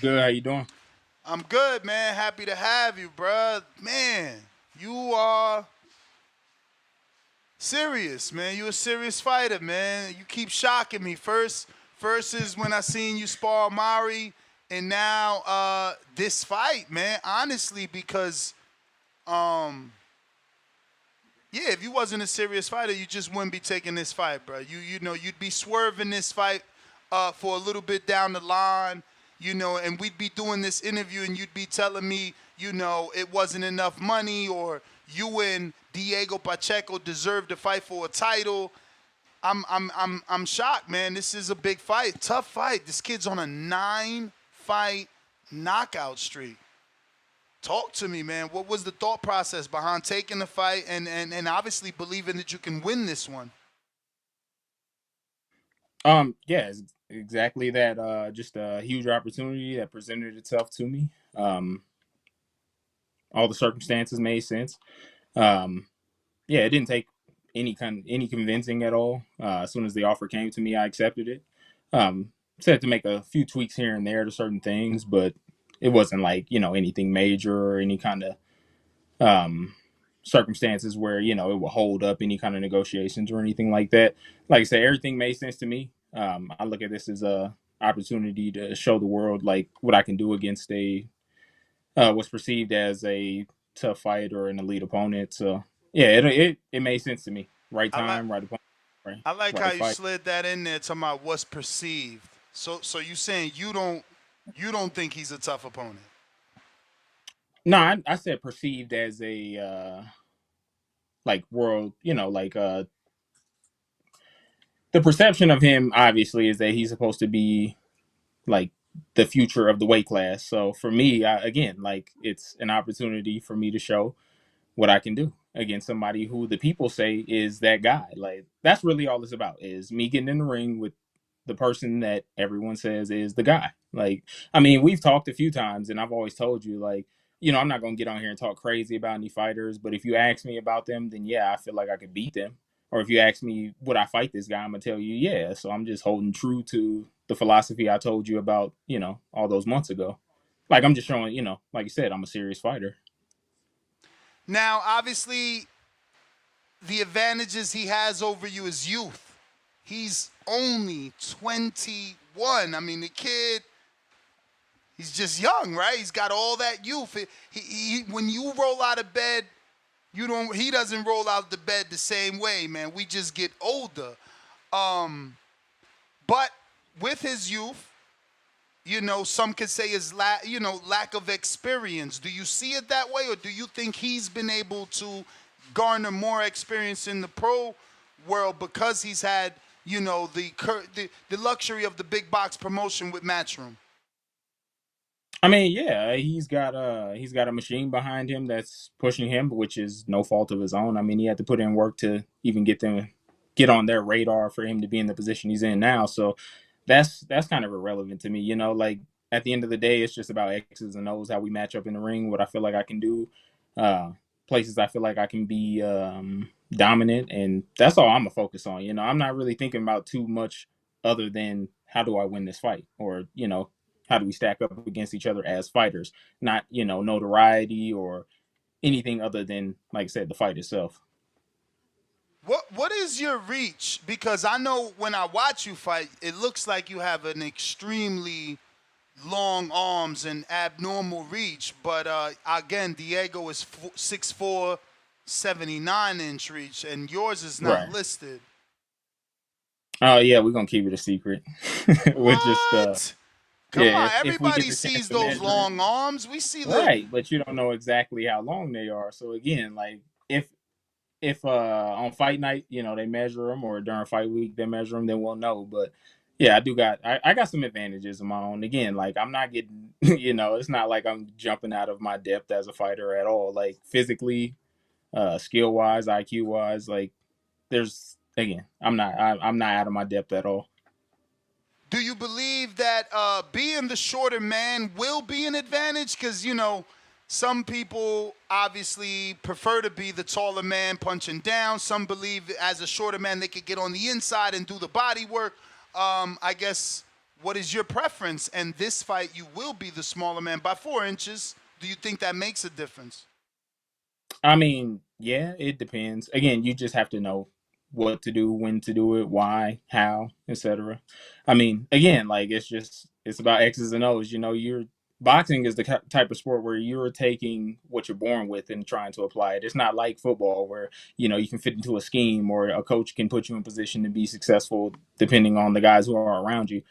Good. How you doing? I'm good, man. Happy to have you, bruh. Man, you are serious, man. You a serious fighter, man. You keep shocking me. First is when I seen you spar Mari, and now this fight, man. Honestly, because um, yeah, if you wasn't a serious fighter, you just wouldn't be taking this fight, bro. You know you'd be swerving this fight for a little bit down the line, and we'd be doing this interview, and you'd be telling me, it wasn't enough money, or you and Diego Pacheco deserved to fight for a title. I'm shocked, man. This is a big fight, tough fight. This kid's on a 9-fight knockout streak. Talk to me, man. What was the thought process behind taking the fight and obviously believing that you can win this one? Yeah, it's exactly that. Just a huge opportunity that presented itself to me. All the circumstances made sense. Um, yeah, it didn't take any convincing at all. As soon as the offer came to me, I accepted it. Said to make a few tweaks here and there to certain things, but it wasn't like anything major or any kind of um, circumstances where it will hold up any kind of negotiations or anything like that. Like I said, everything made sense to me. I look at this as a opportunity to show the world like what I can do against a what's perceived as a tough fight or an elite opponent. So yeah, it made sense to me. Right I like time, right opponent, right I like how right you fight. slid that in there talking about what's perceived. So you saying you don't think he's a tough opponent? No, I said perceived as a like world, like the perception of him obviously is that he's supposed to be like the future of the weight class. So for me, again, like it's an opportunity for me to show what I can do against somebody who the people say is that guy. Like that's really all it's about is me getting in the ring with the person that everyone says is the guy. Like, I mean, we've talked a few times and I've always told you like, I'm not going to get on here and talk crazy about any fighters, but if you ask me about them, then yeah, I feel like I could beat them. Or if you ask me would I fight this guy, I'm going to tell you yeah. So I'm just holding true to the philosophy I told you about, all those months ago. Like I'm just showing, like you said, I'm a serious fighter. Now, obviously, the advantages he has over you is youth. He's only 21. I mean, the kid, he's just young, right? He's got all that youth. When you roll out of bed, you don't. He doesn't roll out of the bed the same way, man. We just get older. Um, but with his youth, some could say his lack of experience. Do you see it that way, or do you think he's been able to garner more experience in the pro world because he's had the luxury of the big box promotion with Matchroom? I mean, yeah, he's got a machine behind him that's pushing him, which is no fault of his own. I mean, he had to put in work to even get on their radar for him to be in the position he's in now. So that's kind of irrelevant to me. Like at the end of the day, it's just about X's and O's, how we match up in the ring, what I feel like I can do, uh, places I feel like I can be dominant, and that's all I'm gonna focus on. I'm not really thinking about too much other than how do I win this fight, or how do we stack up against each other as fighters, not notoriety or anything other than, like I said, the fight itself. What is your reach? Because I know when I watch you fight, it looks like you have an extremely long arms and abnormal reach. But again, Diego is 6'4", 79-inch reach, and yours is not Right. listed. Oh yeah, we're gonna keep it a secret. We're just What? Come yeah, on, if we get everybody the chance sees to those measure it. long arms. We see the. Right, but you don't know exactly how long they are. So again, like if on fight night, they measure them, or during fight week they measure them, then we'll know. But yeah, I got some advantages of my own. Again, like I'm not getting, it's not like I'm jumping out of my depth as a fighter at all. Like physically, skill wise, IQ wise, like there's again, I'm not out of my depth at all. Do you believe that being the shorter man will be an advantage? Because, some people obviously prefer to be the taller man punching down. Some believe as a shorter man they could get on the inside and do the body work. I guess What is your preference? And this fight, you will be the smaller man by 4 inches. Do you think that makes a difference? I mean, yeah, it depends. Again, you just have to know what to do, when to do it, why, how, etc. I mean, again, like it's about X's and O's. You know, you're boxing is the type of sport where you're taking what you're born with and trying to apply it. It's not like football where you can fit into a scheme or a coach can put you in position to be successful depending on the guys who are around you.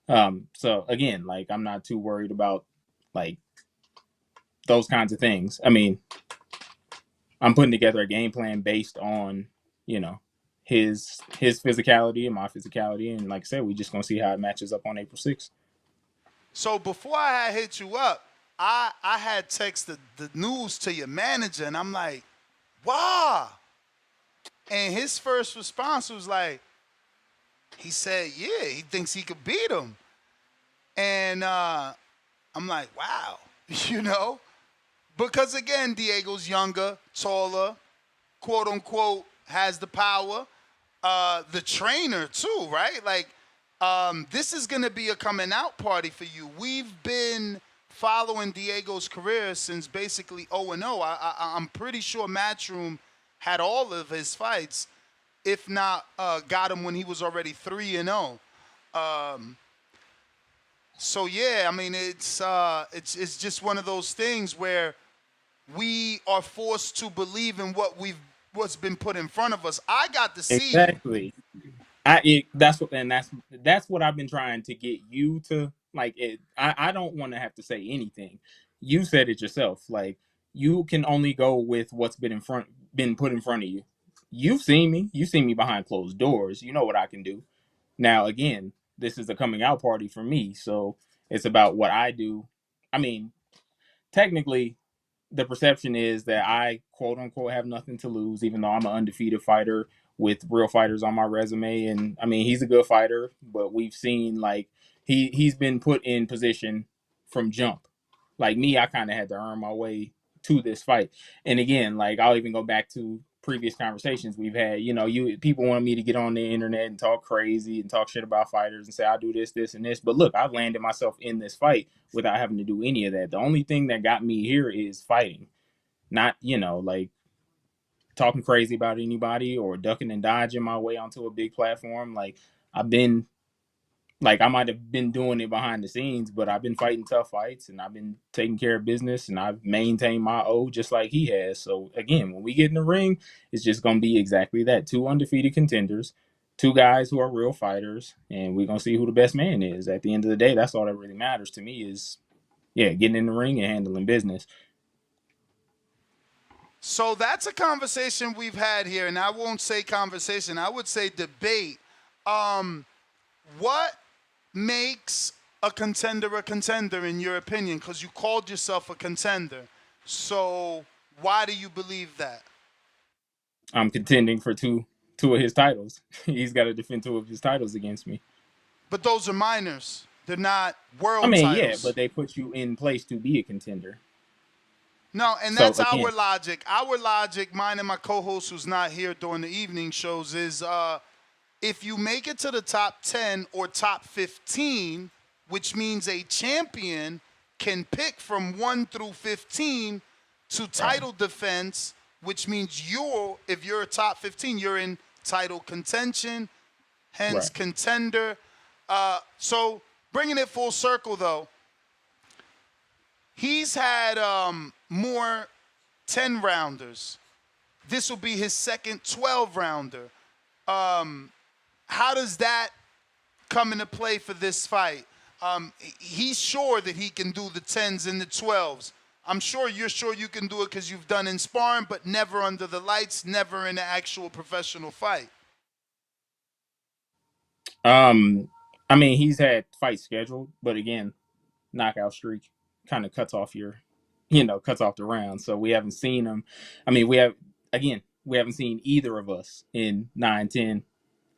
So again, like I'm not too worried about like those kinds of things. I mean, I'm putting together a game plan based on, you know, his physicality and my physicality, and like I said, we just gonna see how it matches up on April 6th. So before I had hit you up, I had texted the news to your manager, and I'm like, wow. And his first response was like, he said, yeah, he thinks he could beat him. And I'm like, wow, you know? Because again, Diego's younger, taller, quote unquote, has the power. The trainer too, right? Like, this is gonna be a coming out party for you. We've been following Diego's career since basically 0-0. I'm pretty sure Matchroom had all of his fights, if not got him when he was already 3-0. So yeah, I mean it's just one of those things where we are forced to believe in what's been put in front of us. I got to see. Exactly. That's what I've been trying to get you to like. I don't want to have to say anything. You said it yourself. Like you can only go with what's been put in front of you. You've seen me. You've seen me behind closed doors. You know what I can do. Now, again, this is a coming out party for me, so it's about what I do. I mean, technically, the perception is that I quote unquote have nothing to lose, even though I'm an undefeated fighter with real fighters on my resume. And I mean, he's a good fighter, but we've seen like he's been put in position from jump. Like me, I kind of had to earn my way to this fight. And again, like I'll even go back to previous conversations we've had. You people want me to get on the internet and talk crazy and talk shit about fighters and say I do this, this, and this. But look, I've landed myself in this fight without having to do any of that. The only thing that got me here is fighting, not like talking crazy about anybody or ducking and dodging my way onto a big platform. Like I've been like I might have been doing it behind the scenes, but I've been fighting tough fights and I've been taking care of business and I've maintained my O just like he has. So again, when we get in the ring, it's just gonna be exactly that. Two undefeated contenders, two guys who are real fighters, and we're gonna see who the best man is. At the end of the day, that's all that really matters to me is getting in the ring and handling business. So that's a conversation we've had here, and I won't say conversation, I would say debate. What makes a contender in your opinion? Because you called yourself a contender. So why do you believe that? I'm contending for two of his titles. He's got to defend two of his titles against me. But those are minors. They're not I world mean, yeah, titles. but they put you in place to be a contender. No, and So that's again, our logic. Our logic, mine and my co-host who's not here during the evening shows, is if you make it to the top 10 or top 15, which means a champion can pick from 1 through 15 to right, title defense, which means if you're a top 15, you're in title contention, hence right, contender. So bringing it full circle, though, he's had more 10 rounders. This will be his second 12 rounder. How does that come into play for this fight? He's sure that he can do the 10s and the 12s. I'm sure you're sure you can do it because you've done in sparring, but never under the lights, never in an actual professional fight. um, I mean, he's had fights scheduled, but again, knockout streak kind of cuts off the round. So we haven't seen him. I mean, we haven't seen either of us in 9, 10,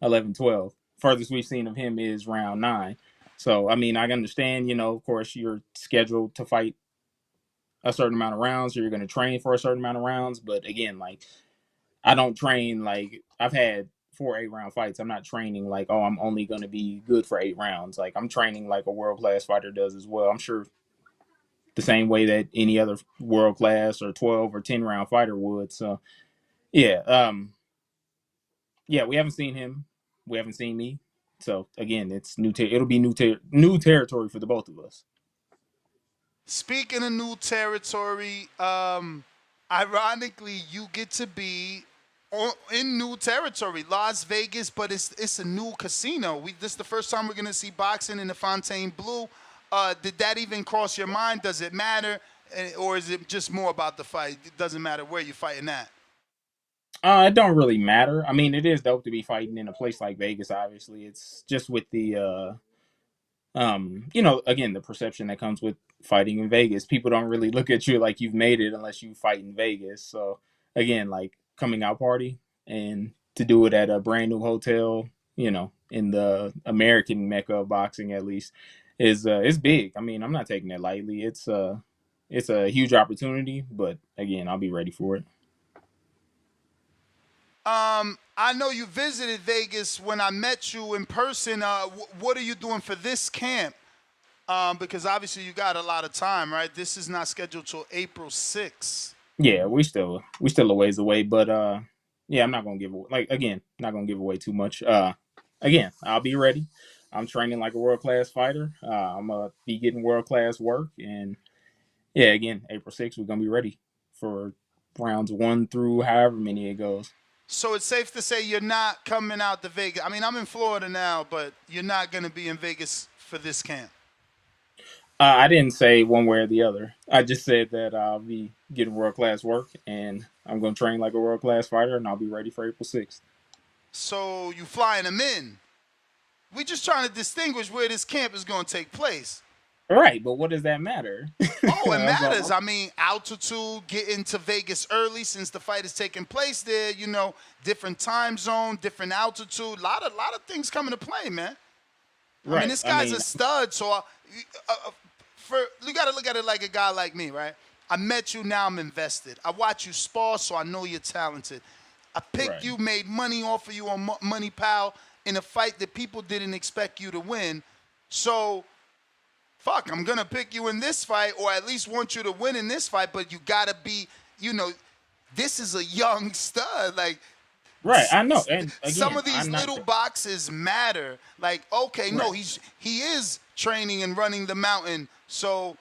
11, 12. Furthest we've seen of him is round 9. So I mean, I understand. Of course, you're scheduled to fight a certain amount of rounds, or you're going to train for a certain amount of rounds. But again, like I don't train like I've had for 8 round fights. I'm not training like, oh, I'm only going to be good for 8 rounds. Like I'm training like a world class fighter does as well. I'm sure the same way that any other world class or 12 or 10 round fighter would. So yeah, yeah, we haven't seen him. We haven't seen me. So again, it's new. It'll be new territory for the both of us. Speaking of new territory, ironically, you get to be in new territory, Las Vegas, but it's a new casino. This is the first time we're gonna see boxing in the Fontaine Blue. Did that even cross your mind? Does it matter, or is it just more about the fight? It doesn't matter where you're fighting at. It don't really matter. I mean, it is dope to be fighting in a place like Vegas. Obviously, it's just with the again, the perception that comes with fighting in Vegas. People don't really look at you like you've made it unless you fight in Vegas. So again, like coming out party and to do it at a brand new hotel, in the American mecca of boxing at least, is it's big. I mean, I'm not taking it lightly. It's a huge opportunity, but again, I'll be ready for it. I know you visited Vegas when I met you in person. What are you doing for this camp? Because obviously you got a lot of time, right? This is not scheduled till April 6th. Yeah, we still a ways away, but yeah, I'm not gonna give away not gonna give away too much. Again, I'll be ready. I'm training like a world class fighter. I'm gonna be getting world class work, and yeah, again, April 6th, we're gonna be ready for rounds one through however many it goes. So it's safe to say you're not coming out to Vegas. I mean, I'm in Florida now, but you're not going to be in Vegas for this camp. I didn't say one way or the other. I just said that I'll be getting world class work, and I'm gonna train like a world class fighter, and I'll be ready for April 6th. So you flying them in. We just trying to distinguish where this camp is going to take place. Right, but what does that matter? Oh, it That's matters. all. I mean, altitude, getting to Vegas early since the fight is taking place there. Different time zone, different altitude. A lot of things come into play, man. I mean, Right. this I guy's mean, a stud. So, for you got to look at it like a guy like me, right? I met you, now I'm invested. I watch you spar, so I know you're talented. I picked right. you, made money off of you on Money Pal in a fight that people didn't expect you to win. So, fuck, I'm gonna pick you in this fight, or at least want you to win in this fight. But you gotta be, you know, this is a young stud. Like Right, I know, and some again, of these I'm not. little boxes matter. Like, okay, no, Right, he is training and running the mountain, so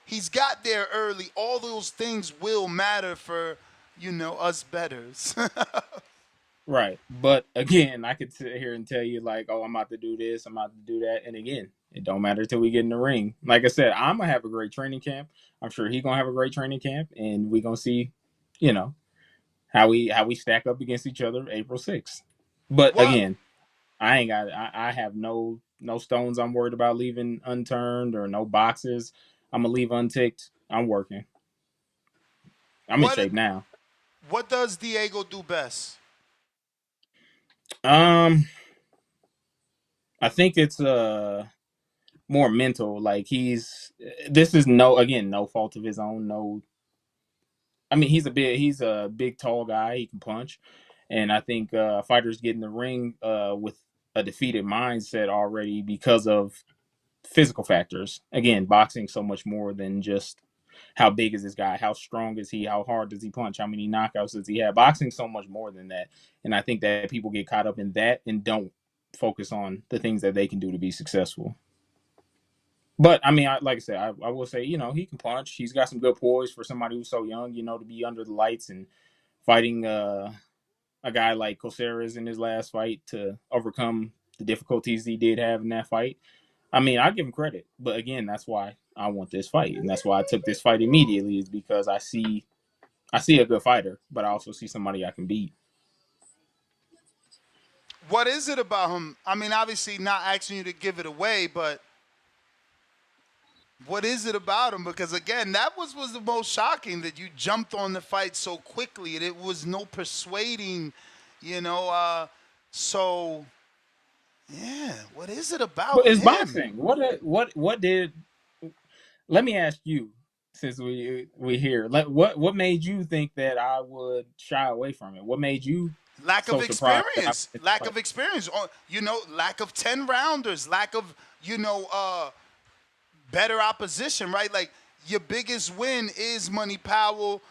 he's got there early. All those things will matter for us betters. right. But again, I could sit here and tell you like, oh, I'm about to do this, I'm about to do that, and again, it don't matter till we get in the ring. Like I said, I'm gonna have a great training camp. I'm sure he gonna have a great training camp, and we gonna see, you know, how we stack up against each other April 6th. But what again, I have no stones I'm worried about leaving unturned or no boxes I'm gonna leave unticked. I'm working. I'm in what shape now. what does Diego do best? Um, I think it's more mental. Like this is no fault of his own. No, I mean he's a big tall guy. He can punch, and I think fighters get in the ring with a defeated mindset already because of physical factors. Again, boxing so much more than just how big is this guy, how strong is he, how hard does he punch, how many knockouts does he have. Boxing so much more than that, and I think that people get caught up in that and don't focus on the things that they can do to be successful. But I mean, like I said, I will say, he can punch. He's got some good poise for somebody who's so young. To be under the lights and fighting a guy like Coceres in his last fight to overcome the difficulties he did have in that fight. I mean, I give him credit, but again, that's why I want this fight, and that's why I took this fight immediately. Is because I see a good fighter, but I also see somebody I can beat. What is it about him? I mean, obviously not asking you to give it away, but what is it about him? Because again, that was the most shocking, that you jumped on the fight so quickly, and it was no persuading, you know. So yeah, what is it But about it's him? boxing. What did? Let me ask you, since we here. What made you think that I would shy away from it? What made you Lack of so surprised that I experience, missed the lack fight. of experience, or lack of 10 rounders, lack of better opposition, right? Like your biggest win is Money Powell.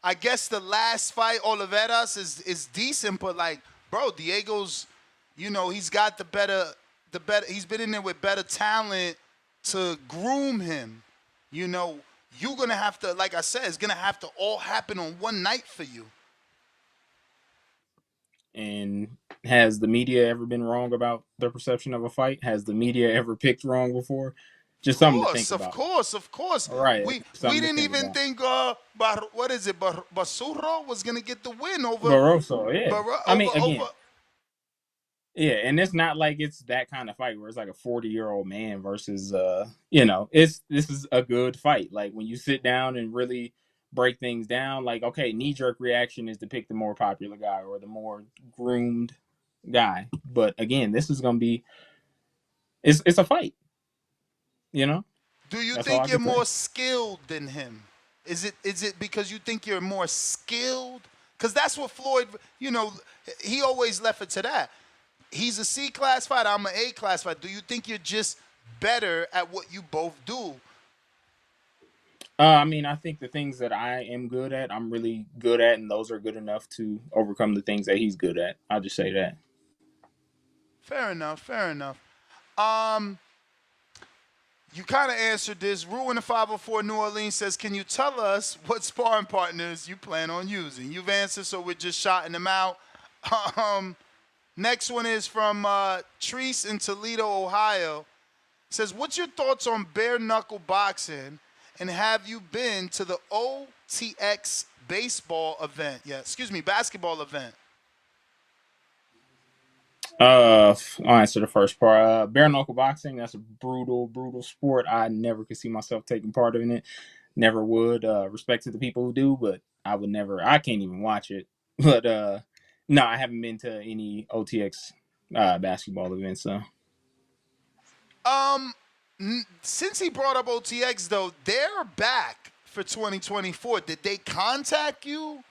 I guess the last fight, Oliveras, is decent, but like, bro, Diego's, he's got the better. He's been in there with better talent to groom him. You know, you're gonna have to, like I said, it's gonna have to all happen on one night for you. And has the media ever been wrong about their perception of a fight? Has the media ever picked wrong before? Just something to think Of about. course, of course. All right, We something to didn't think even about. think what is it, Basuro was gonna get the win Barroso, yeah. I mean, over. again, yeah, and it's not like it's that kind of fight where it's like a 40-year-old man versus it's this is a good fight. Like when you sit down and really break things down, like okay, knee jerk reaction is to pick the more popular guy or the more groomed guy. But again, this is gonna be it's a fight, you know? Do you That's all think I you're can say. more skilled than him? Is it because you think you're more skilled? Because that's what Floyd, he always left it to that. He's a C class fighter. I'm an A class fighter. Do you think you're just better at what you both do? I mean, I think the things that I am good at, I'm really good at, and those are good enough to overcome the things that he's good at. I'll just say that. Fair enough. Fair enough. Um, You kind of answered this. Ruin the 504 New Orleans says, "Can you tell us what sparring partners you plan on using?" You've answered, so we're just shouting them out. Um, Next one is from Treese in Toledo, Ohio. Says, "What's your thoughts on bare knuckle boxing, and have you been to the OTX baseball event? Yeah, excuse me, basketball event." I'll answer the first part. Bare knuckle boxing, that's a brutal, brutal sport. I never could see myself taking part in it. Never would. Respect to the people who do, but I would never. I can't even watch it. But no, I haven't been to any OTX basketball events. So Um, since he brought up OTX though, they're back for 2024. Did they contact you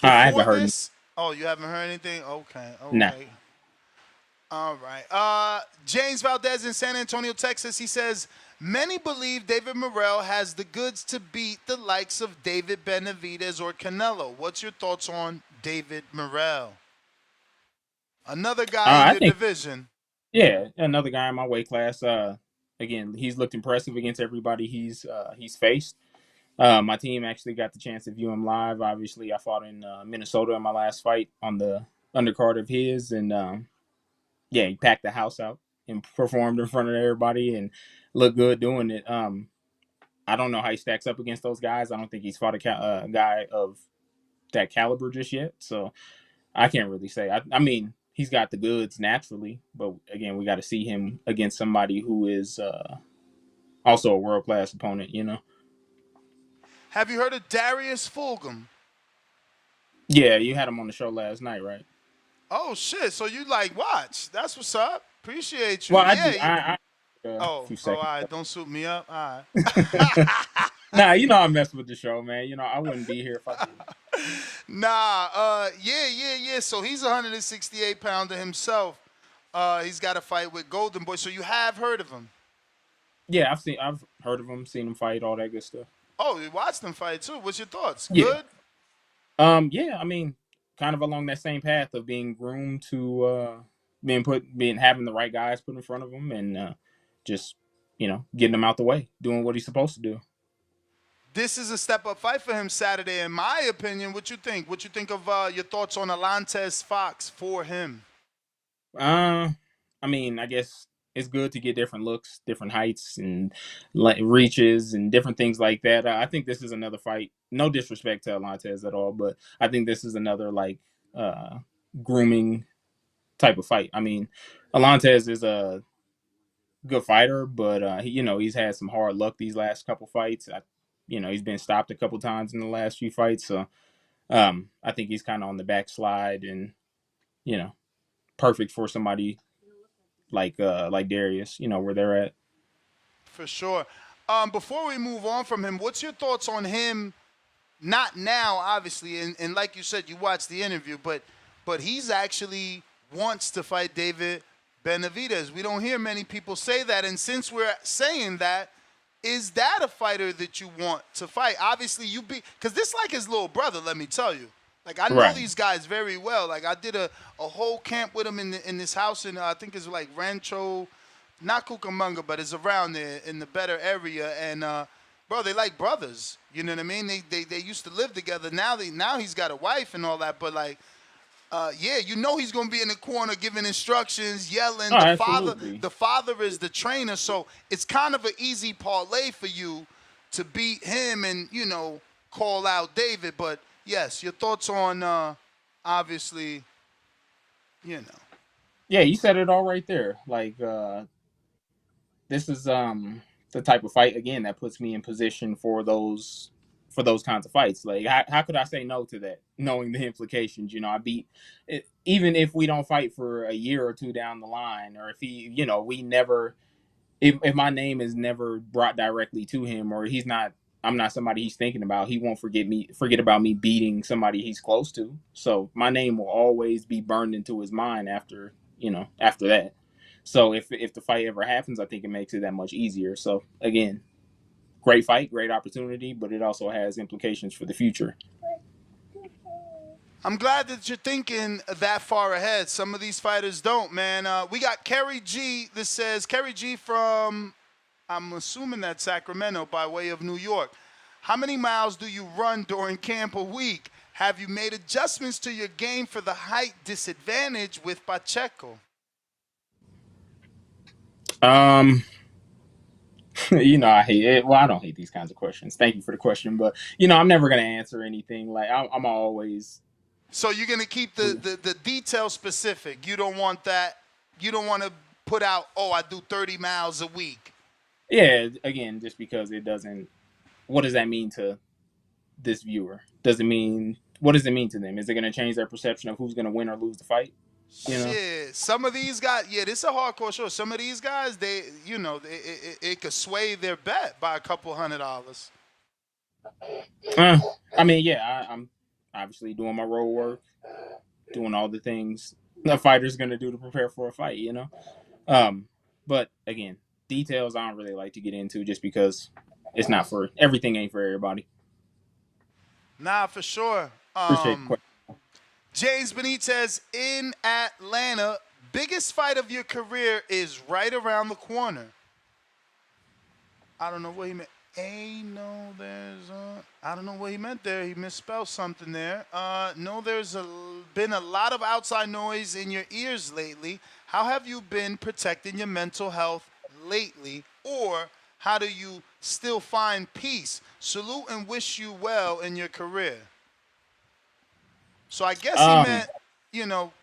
I haven't before heard. this? Oh, you haven't heard anything? Okay, Nah. okay. All right. James Valdez in San Antonio, Texas, he says, "Many believe David Morrell has the goods to beat the likes of David Benavidez or Canelo. What's your thoughts on David Morrell? Another guy in I your think division." yeah, another guy in my weight class. Again, he's looked impressive against everybody he's faced. My team actually got the chance to view him live. Obviously, I fought in Minnesota in my last fight on the undercard of his, and yeah, he packed the house out and performed in front of everybody and looked good doing it. I don't know how he stacks up against those guys. I don't think he's fought a guy of that caliber just yet, so I can't really say. I mean, he's got the goods naturally, but again, we got to see him against somebody who is also a world class opponent. You know. Have you heard of Darius Fulgham? Yeah, you had him on the show last night, right? Oh shit! So you like watch? That's what's up. Appreciate you. Well, I Yeah. did. I a Oh, few all seconds. right. Don't suit me up. All right. Nah, you know I mess with the show, man. You know I wouldn't be here if I didn't. Nah. Yeah. So he's a 168 pounder himself. He's got a fight with Golden Boy. So you have heard of him? Yeah, I've heard of him, seen him fight, all that good stuff. Oh, you watched him fight too. What's your thoughts? Yeah. Good. Yeah. I mean, kind of along that same path of being groomed to being having the right guys put in front of him, and just getting them out the way, doing what he's supposed to do. This is a step up fight for him Saturday, in my opinion. What you think? What you think of your thoughts on Alantez Fox for him? Uh, I mean, I guess it's good to get different looks, different heights, and like reaches, and different things like that. I think this is another fight. No disrespect to Alantez at all, but I think this is another like uh, grooming type of fight. I mean, Alantez is a good fighter, but he's had some hard luck these last couple fights. He's been stopped a couple times in the last few fights, so I think he's kind of on the backslide, and you know, perfect for somebody like Darius, where they're at. For sure. Before we move on from him, what's your thoughts on him not now, obviously, and like you said, you watched the interview, but he's actually wants to fight David Benavidez. We don't hear many people say that, and since we're saying that, is that a fighter that you want to fight? Obviously, you be because this like his little brother. Let me tell you. Like I know Right. these guys very well. Like I did a whole camp with him in this house in I think it's like Rancho, not Cucamonga, but it's around there in the better area. And bro, they like brothers. You know what I mean? They used to live together. Now he's got a wife and all that. But like yeah, you know he's gonna be in the corner giving instructions, yelling. Oh, absolutely. The father is the trainer, so it's kind of an easy parlay for you to beat him and call out David. But yes, your thoughts on obviously, you know. Yeah, you said it all right there. Like this is the type of fight again that puts me in position for those kinds of fights. Like how could I say no to that, knowing the implications? I beat it, even if we don't fight for a year or two down the line, or if he, we never, if my name is never brought directly to him, or he's not, I'm not somebody he's thinking about. He won't forget about me beating somebody he's close to. So my name will always be burned into his mind after that. So if the fight ever happens, I think it makes it that much easier. So again, great fight, great opportunity, but it also has implications for the future. I'm glad that you're thinking that far ahead. Some of these fighters don't, man. We got Kerry G. This says Kerry G from, I'm assuming that's Sacramento by way of New York. How many miles do you run during camp a week? Have you made adjustments to your game for the height disadvantage with Pacheco? Um, I hate it. Well, I don't hate these kinds of questions. Thank you for the question, but I'm never gonna answer anything. Like I'm always, So you're gonna keep the detail specific. You don't want that. You don't want to put out, oh, I do 30 miles a week. yeah. Again, just because it doesn't. What does that mean to this viewer? Does it mean what does it mean to them? Is it going to change their perception of who's going to win or lose the fight? You know, Shit, some of these guys, yeah, this is a hardcore show. Some of these guys, it could sway their bet by a couple $100. uh, I mean, yeah, I'm obviously doing my road work, doing all the things a fighter's going to do to prepare for a fight. Um, but again, details I don't really like to get into just because it's not for everything ain't for everybody. Nah, for sure. Appreciate the question. James Benitez in Atlanta. Biggest fight of your career is right around the corner. I don't know what he meant. Ain't no, there's I don't know what he meant there. He misspelled something there. No, been a lot of outside noise in your ears lately. How have you been protecting your mental health lately? Or how do you still find peace? Salute and wish you well in your career. So I guess he Um, meant,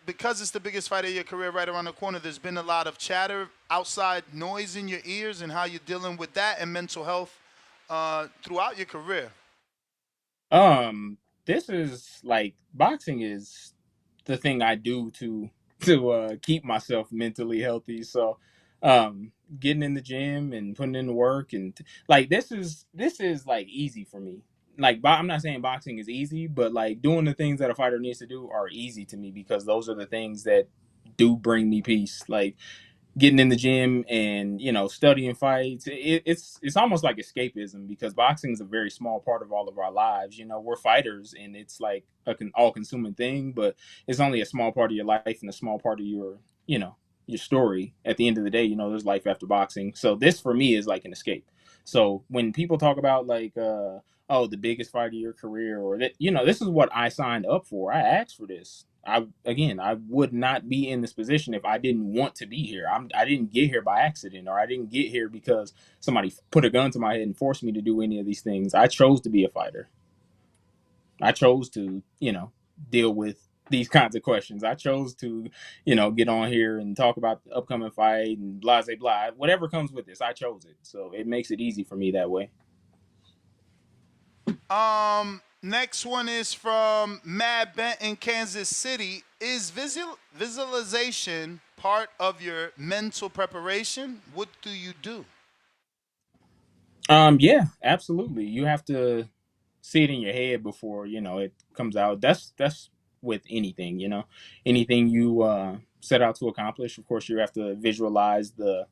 because it's the biggest fight of your career right around the corner, there's been a lot of chatter, outside noise in your ears, and how you're dealing with that and mental health throughout your career. this is like boxing is the thing I do to keep myself mentally healthy. So, getting in the gym and putting in the work and like this is like easy for me. Like I'm not saying boxing is easy, but like doing the things that a fighter needs to do are easy to me because those are the things that do bring me peace. Like getting in the gym and studying fights, it's almost like escapism because boxing is a very small part of all of our lives. We're fighters and it's like all consuming thing, but it's only a small part of your life and a small part of your story. At the end of the day, there's life after boxing, so this for me is like an escape. So when people talk about like oh, the biggest fight of your career, or that, this is what I signed up for. I asked for this. I would not be in this position if I didn't want to be here. I didn't get here by accident, or I didn't get here because somebody put a gun to my head and forced me to do any of these things. I chose to be a fighter. I chose to, deal with these kinds of questions. I chose to, get on here and talk about the upcoming fight and blah, blah, blah. Whatever comes with this, I chose it. So it makes it easy for me that way. Next one is from Mad Bent in Kansas City. Is visualization part of your mental preparation? What do you do? Yeah, absolutely. You have to see it in your head before it comes out. That's with anything, anything you set out to accomplish. Of course, you have to visualize the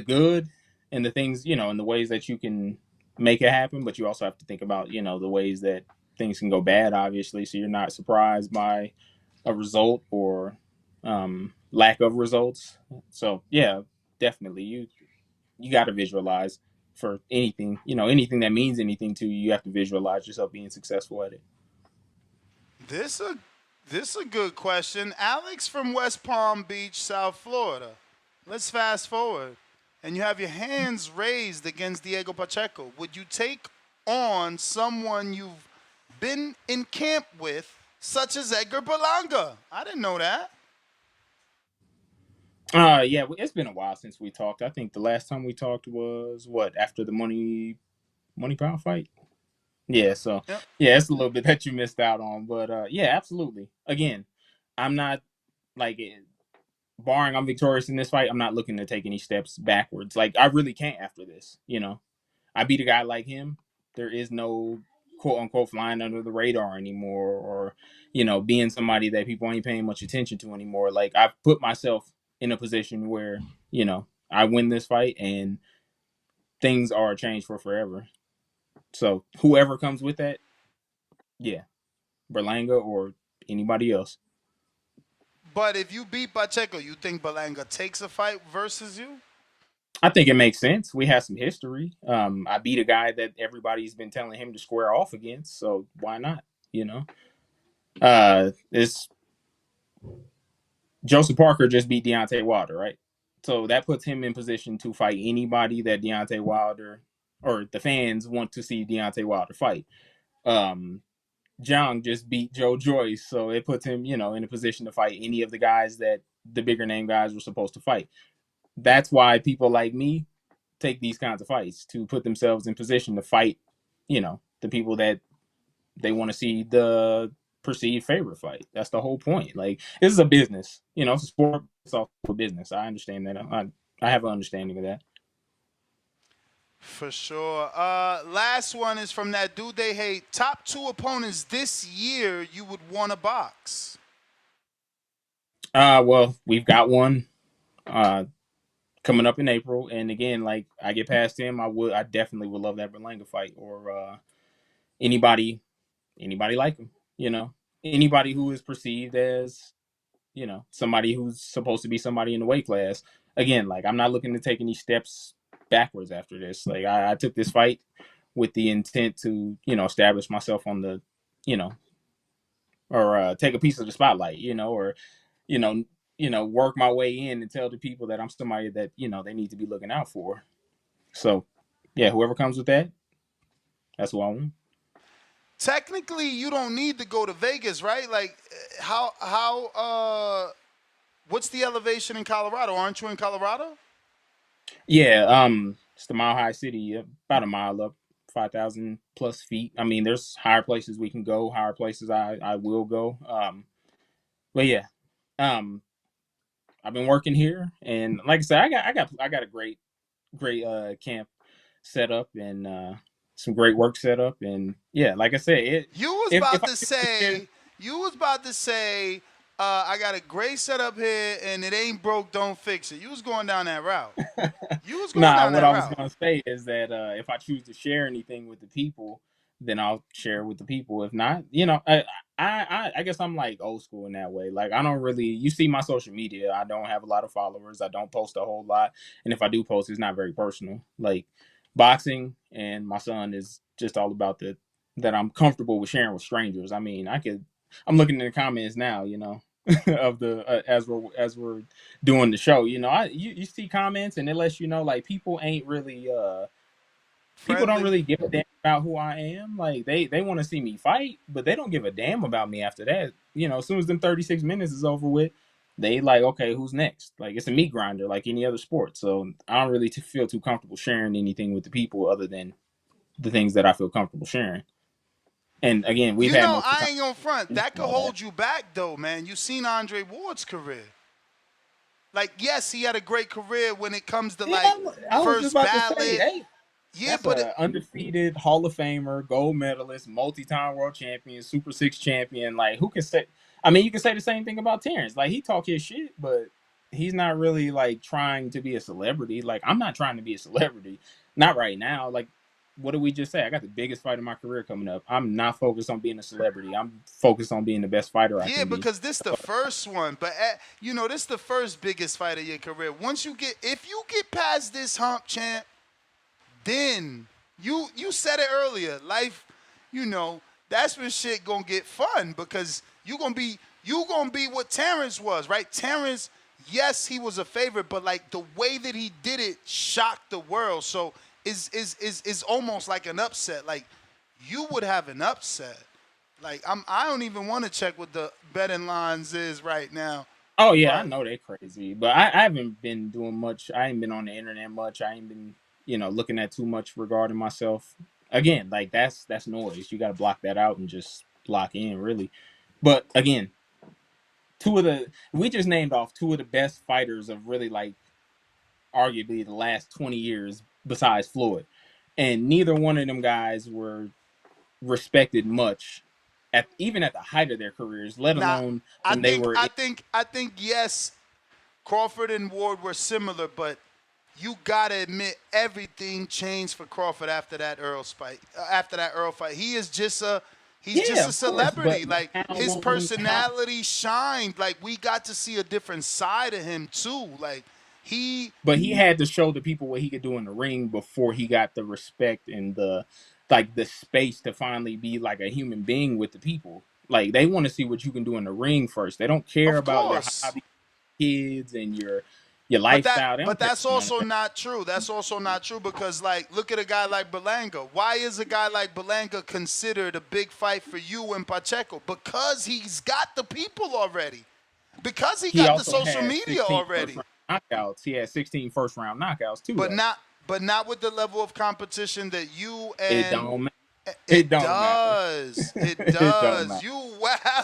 good and the things, and the ways that you can make it happen, but you also have to think about the ways that things can go bad, obviously, so you're not surprised by a result or lack of results. So yeah, definitely you got to visualize for anything, anything that means anything to you. You have to visualize yourself being successful at it. This a this a good question. Alex from West Palm Beach, South Florida. Let's fast forward. And you have your hands raised against Diego Pacheco. Would you take on someone you've been in camp with, such as Edgar Berlanga? I didn't know that. Yeah, it's been a while since we talked. I think the last time we talked was what, after the money pound fight. Yeah, so Yep. yeah, it's a little bit that you missed out on, but yeah, absolutely. Again, I'm not like barring I'm victorious in this fight, I'm not looking to take any steps backwards. Like I really can't after this. I beat a guy like him. There is no quote unquote flying under the radar anymore, or being somebody that people ain't paying much attention to anymore. Like I've put myself in a position where I win this fight and things are changed for forever. So whoever comes with that, yeah, Berlanga or anybody else. But if you beat Pacheco, you think Berlanga takes a fight versus you? I think it makes sense. We have some history. I beat a guy that everybody's been telling him to square off against, so why not? It's Joseph Parker just beat Deontay Wilder, right? So that puts him in position to fight anybody that Deontay Wilder or the fans want to see Deontay Wilder fight. Um, Jong just beat Joe Joyce, so it puts him, in a position to fight any of the guys that the bigger name guys were supposed to fight. That's why people like me take these kinds of fights to put themselves in position to fight, the people that they want to see the perceived favorite fight. That's the whole point. Like this is a business, it's a sport. It's also a business. I understand that. I have an understanding of that. For sure. Last one is from that dude they hate. Top two opponents this year you would want to box. Well, we've got one uh coming up in April, and again, like I get past him, I definitely would love that Berlanga fight or anybody anybody like him. Anybody who is perceived as somebody who's supposed to be somebody in the weight class. Again, like I'm not looking to take any steps backwards after this. Like I took this fight with the intent to establish myself on the you know or take a piece of the spotlight, or you know work my way in and tell the people that I'm somebody that they need to be looking out for. So yeah, whoever comes with that, that's who I want. Technically, you don't need to go to Vegas, right? Like, what's the elevation in Colorado? Aren't you in Colorado? Yeah, it's the Mile High City, about a mile up, 5,000 plus feet. I mean, there's higher places we can go, higher places I will go. But yeah, um, I've been working here, and like I said, I got a great camp set up and some great work set up, and yeah, like I said, You was if about I to choose to share, say, you was about to say, I got a great setup here, and it ain't broke, don't fix it. You was going down that route. You was going nah, down what that I was route. gonna say is that if I choose to share anything with the people, then I'll share with the people. If not, I guess I'm like old school in that way. Like I don't really. You see my social media. I don't have a lot of followers. I don't post a whole lot, and if I do post, it's not very personal. Like boxing and my son is just all about the that I'm comfortable with sharing with strangers. I mean, I could. I'm looking in the comments now. Of the as we're doing the show. You see comments and it lets you know like people ain't really people don't Friendly. really give a damn about who I am. Like they want to see me fight, but they don't give a damn about me after that. As soon as them 36 minutes is over with, they like, okay, who's next? Like it's a meat grinder like any other sport. So I don't really feel too comfortable sharing anything with the people other than the things that I feel comfortable sharing. And again, we've You had know, multiple I ain't gonna front. conversations That and could all that. hold you back, though, man. You seen Andre Ward's career. Like, yes, he had a great career when it comes to Yeah, like I was just first about to say, ballot. hey. Yeah, That's but a undefeated Hall of Famer, gold medalist, multi-time world champion, Super Six champion. Like, who can say? I mean, you can say the same thing about Terrence. Like, he talk his shit, but he's not really like trying to be a celebrity. Like, I'm not trying to be a celebrity, not right now. Like, what did we just say? I got the biggest fight of my career coming up. I'm not focused on being a celebrity. I'm focused on being the best fighter I yeah, can be. because this the first one. But this the first biggest fight of your career. If you get past this hump, champ, then you said it earlier. Life, you know, that's when shit gonna get fun because you gonna be what Terrence was, right? Terrence, yes, he was a favorite, but like the way that he did it shocked the world. So is almost like an upset. Like you would have an upset. Like I don't even want to check what the betting lines is right now, Oh yeah, I but know they crazy, but I haven't been doing much. I ain't been on the internet much. I ain't been, looking at too much regarding myself. Again, like that's noise. You got to block that out and just lock in, really. But again, two of the we just named off two of the best fighters of really like arguably the last 20 years besides Floyd, and neither one of them guys were respected much at even at the height of their careers, let now alone I when they think were. I think I think yes, Crawford and Ward were similar, but you gotta admit everything changed for Crawford after that Earl fight. He's just Yeah, a of course, celebrity. but Like now his how personality shined. Like we got to see a different side of him too. Like he but he had to show the people what he could do in the ring before he got the respect and the space to finally be like a human being with the people. Like they want to see what you can do in the ring first. They don't care Of about your course. hobby, kids, and your But that lifestyle. They but don't care that's about none of also that. not true. That's also not true because like look at a guy like Berlanga. Why is a guy like Berlanga considered a big fight for you and Pacheco? Because he's got the people already. Because he He got the also social had media 16 first already. round knockouts. He had 16 first round knockouts too, But though. not with the level of competition that you It and don't matter. It it don't matter. does. It It don't does. matter. You wow.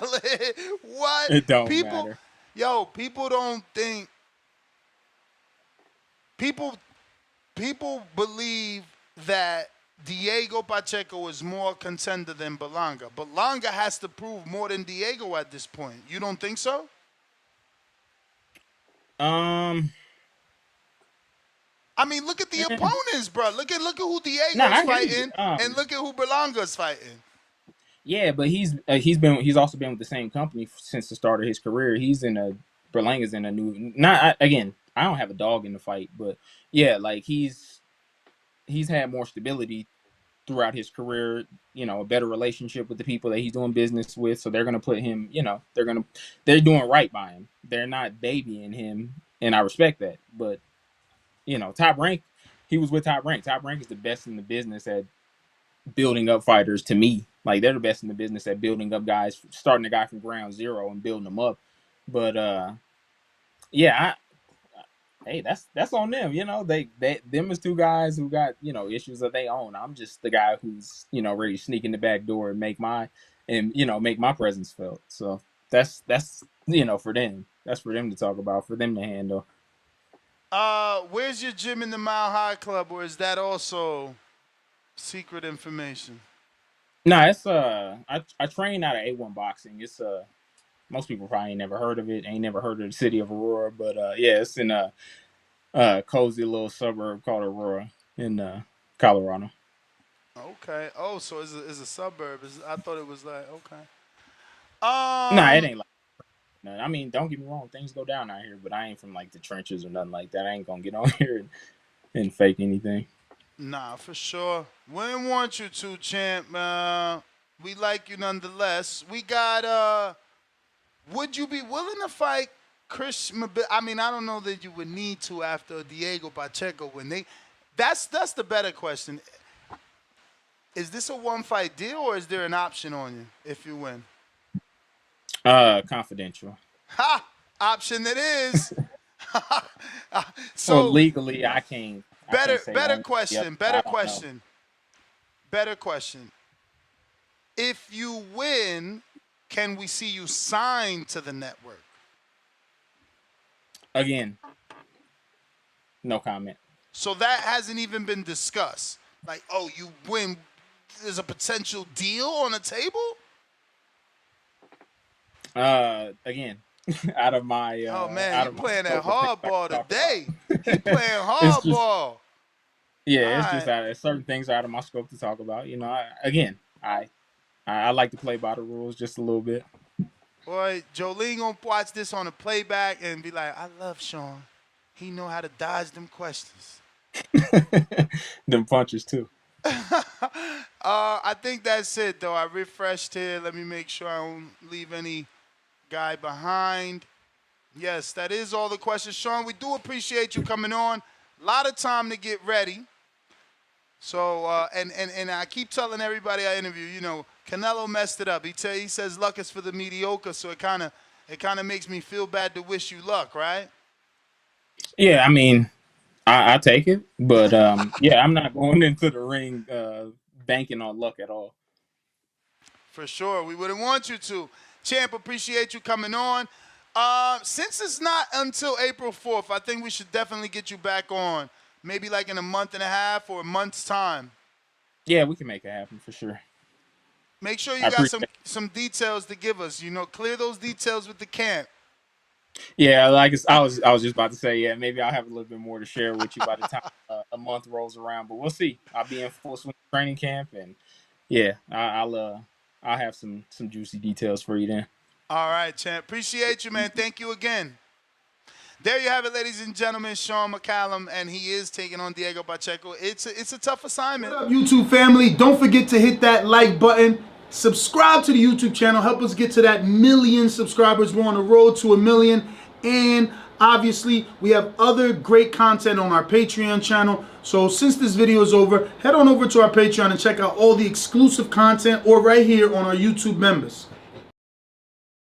What? It don't People matter. people don't think people people believe that Diego Pacheco is more contender than Berlanga. Berlanga has to prove more than Diego at this point. You don't think so? Um, I mean, look at the eh, opponents, bro. Look at who no, Diego's I hear you. fighting, and look at who Berlanga's fighting. Yeah, but he's also been with the same company since the start of his career. Berlanga's in a new not again. I don't have a dog in the fight, but yeah, like he's had more stability throughout his career. A better relationship with the people that he's doing business with. So they're gonna put him. They're doing right by him. They're not babying him, and I respect that. But Top Rank, he was with Top Rank. Top Rank is the best in the business at building up fighters to me. Like they're the best in the business at building up guys, starting a guy from ground zero and building them up. But yeah, hey, that's on them. They them as two guys who got issues of their own. I'm just the guy who's ready to sneak in the back door and make my presence felt. So that's for them. That's for them to talk about, for them to handle. Where's your gym in the Mile High Club, or is that also secret information? No, it's I train out of A1 boxing. It's most people probably ain't never heard of it, ain't never heard of the city of Aurora, but yeah, it's in a cozy little suburb called Aurora in Colorado. Okay. Oh, so it's a suburb. I thought it was like okay. Nah, it Um, ain't like nothing. I mean, don't get me wrong, things go down out here, but I ain't from like the trenches or nothing like that. I ain't gonna get on here and fake anything. nah, for sure. We didn't want you to, champ. We like you nonetheless. We got. Would you be willing to fight Chris? I mean, I don't know that you would need to after Diego Pacheco when they. That's the better question. Is this a one fight deal or is there an option on you if you win? Confidential. Ha! Option it is. Well, So legally, I can't say better one way or the other. question. I Better don't know. question. Better question. If you win, can we see you signed to the network? Again, no comment. So that hasn't even been discussed. Like, oh, you win. There's a potential deal on the table. Again, out of my Oh man, you playing that scope of things I hardball can talk about. today. He playing It's just hardball. yeah, All it's just right. out certain things are out of my scope to talk about. You know, again, I like to play by the rules just a little bit. Boy, Jolene gonna watch this on the playback and be like, I love Shawn. He know how to dodge them questions. Them punches too. I think that's it though. I refreshed here. Let me make sure I don't leave any guy behind. Yes, that is all the questions. Shawn, we do appreciate you coming on. A lot of time to get ready. So and I keep telling everybody I interview, you know, Canelo messed it up. He says luck is for the mediocre, so it kind of makes me feel bad to wish you luck, right? Yeah, I mean, I take it, but yeah, I'm not going into the ring banking on luck at all. For sure. We wouldn't want you to. Champ, appreciate you coming on. Since it's not until April 4th, I think we should definitely get you back on. Maybe like in a month and a half or a month's time. Yeah, we can make it happen for sure. Make sure I you got appreciate some it. some details to give us. You know, clear those details with the camp. Yeah, like I was just about to say, yeah, maybe I'll have a little bit more to share with you by the time a month rolls around, but we'll see. I'll be in full swing training camp, and yeah, I'll have some juicy details for you then. All right, champ. Appreciate you, man. Thank you again. There you have it, ladies and gentlemen. Shawn Mccalman, and he is taking on Diego Pacheco. It's a tough assignment. What up, YouTube family? Don't forget to hit that like button. Subscribe to the YouTube channel. Help us get to that 1,000,000 subscribers. We're on the road to 1,000,000. And obviously, we have other great content on our Patreon channel. So since this video is over, head on over to our Patreon and check out all the exclusive content or right here on our YouTube members.